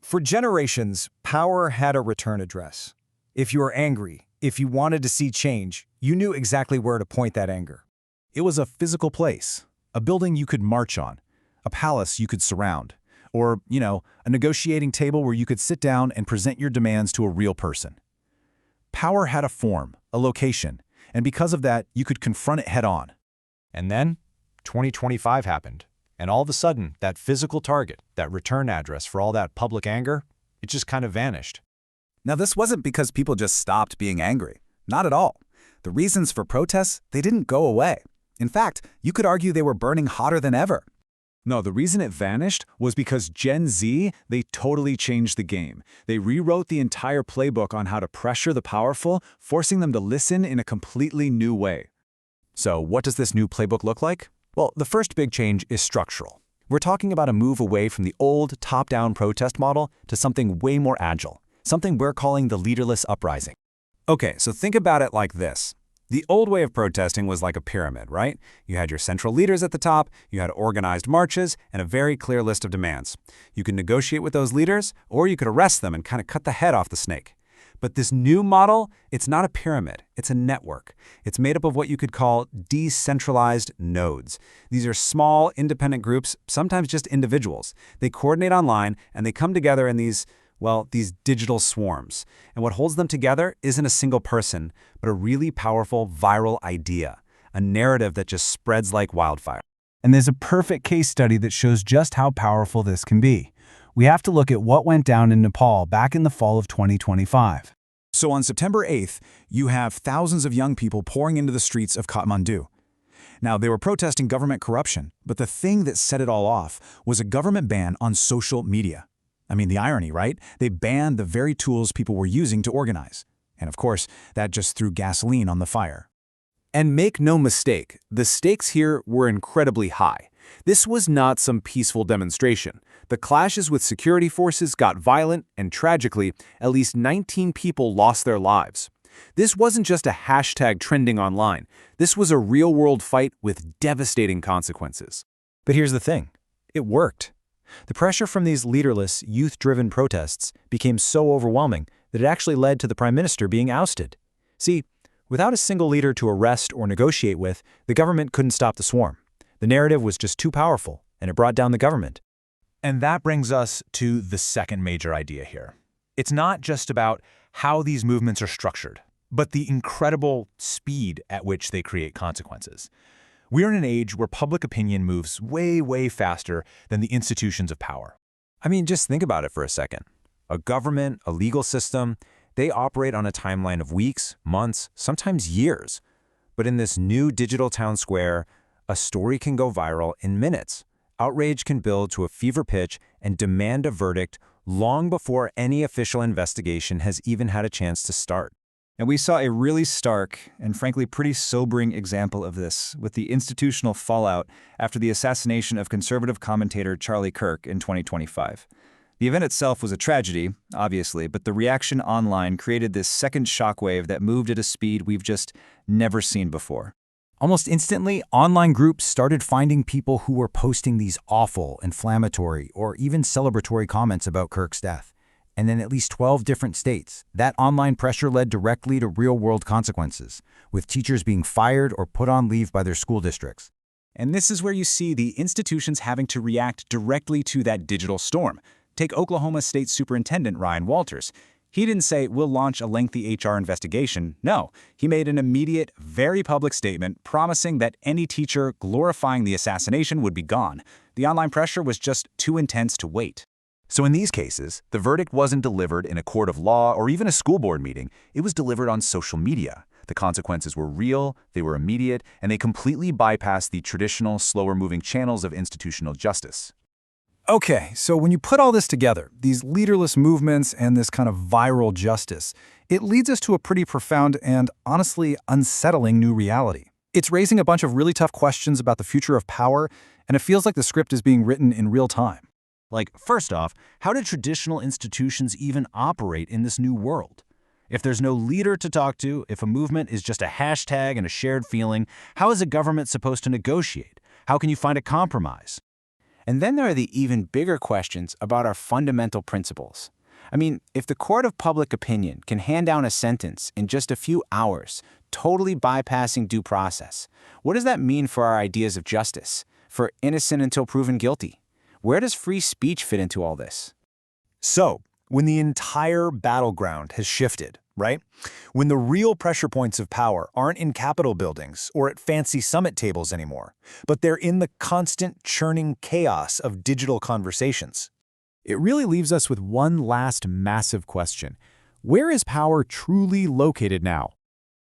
For generations, power had a return address. If you were angry, if you wanted to see change, you knew exactly where to point that anger. It was a physical place, a building you could march on, a palace you could surround, or, a negotiating table where you could sit down and present your demands to a real person. Power had a form, a location, and because of that, you could confront it head-on. And then 2025 happened, and all of a sudden, that physical target, that return address for all that public anger, it just kind of vanished. Now, this wasn't because people just stopped being angry. Not at all. The reasons for protests, they didn't go away. In fact, you could argue they were burning hotter than ever. No, the reason it vanished was because Gen Z, they totally changed the game. They rewrote the entire playbook on how to pressure the powerful, forcing them to listen in a completely new way. So what does this new playbook look like? Well, the first big change is structural. We're talking about a move away from the old top-down protest model to something way more agile, something we're calling the leaderless uprising. Okay, so think about it like this. The old way of protesting was like a pyramid, right? You had your central leaders at the top, you had organized marches, and a very clear list of demands. You could negotiate with those leaders, or you could arrest them and kind of cut the head off the snake. But this new model, it's not a pyramid, it's a network. It's made up of what you could call decentralized nodes. These are small, independent groups, sometimes just individuals. They coordinate online, and they come together in these digital swarms. And what holds them together isn't a single person, but a really powerful viral idea, a narrative that just spreads like wildfire. And there's a perfect case study that shows just how powerful this can be. We have to look at what went down in Nepal back in the fall of 2025. So on September 8th, you have thousands of young people pouring into the streets of Kathmandu. Now, they were protesting government corruption, but the thing that set it all off was a government ban on social media. I mean, the irony, right? They banned the very tools people were using to organize. And of course, that just threw gasoline on the fire. And make no mistake, the stakes here were incredibly high. This was not some peaceful demonstration. The clashes with security forces got violent, and tragically, at least 19 people lost their lives. This wasn't just a hashtag trending online. This was a real-world fight with devastating consequences. But here's the thing. It worked. The pressure from these leaderless, youth-driven protests became so overwhelming that it actually led to the prime minister being ousted. See, without a single leader to arrest or negotiate with, the government couldn't stop the swarm. The narrative was just too powerful, and it brought down the government. And that brings us to the second major idea here. It's not just about how these movements are structured, but the incredible speed at which they create consequences. We're in an age where public opinion moves way, way faster than the institutions of power. I mean, just think about it for a second. A government, a legal system, they operate on a timeline of weeks, months, sometimes years. But in this new digital town square, a story can go viral in minutes. Outrage can build to a fever pitch and demand a verdict long before any official investigation has even had a chance to start. And we saw a really stark and frankly pretty sobering example of this with the institutional fallout after the assassination of conservative commentator Charlie Kirk in 2025. The event itself was a tragedy, obviously, but the reaction online created this second shockwave that moved at a speed we've just never seen before. Almost instantly, online groups started finding people who were posting these awful, inflammatory, or even celebratory comments about Kirk's death. And in at least 12 different states, that online pressure led directly to real-world consequences, with teachers being fired or put on leave by their school districts. And this is where you see the institutions having to react directly to that digital storm. Take Oklahoma State Superintendent Ryan Walters. He didn't say, we'll launch a lengthy HR investigation. No, he made an immediate, very public statement promising that any teacher glorifying the assassination would be gone. The online pressure was just too intense to wait. So in these cases, the verdict wasn't delivered in a court of law or even a school board meeting. It was delivered on social media. The consequences were real, they were immediate, and they completely bypassed the traditional, slower-moving channels of institutional justice. Okay, so when you put all this together, these leaderless movements and this kind of viral justice, it leads us to a pretty profound and honestly unsettling new reality. It's raising a bunch of really tough questions about the future of power, and it feels like the script is being written in real time. Like, first off, how did traditional institutions even operate in this new world? If there's no leader to talk to, if a movement is just a hashtag and a shared feeling, how is a government supposed to negotiate? How can you find a compromise? And then there are the even bigger questions about our fundamental principles. I mean, if the court of public opinion can hand down a sentence in just a few hours, totally bypassing due process, what does that mean for our ideas of justice, for innocent until proven guilty? Where does free speech fit into all this? So, when the entire battleground has shifted, right? When the real pressure points of power aren't in Capitol buildings or at fancy summit tables anymore, but they're in the constant churning chaos of digital conversations. It really leaves us with one last massive question. Where is power truly located now?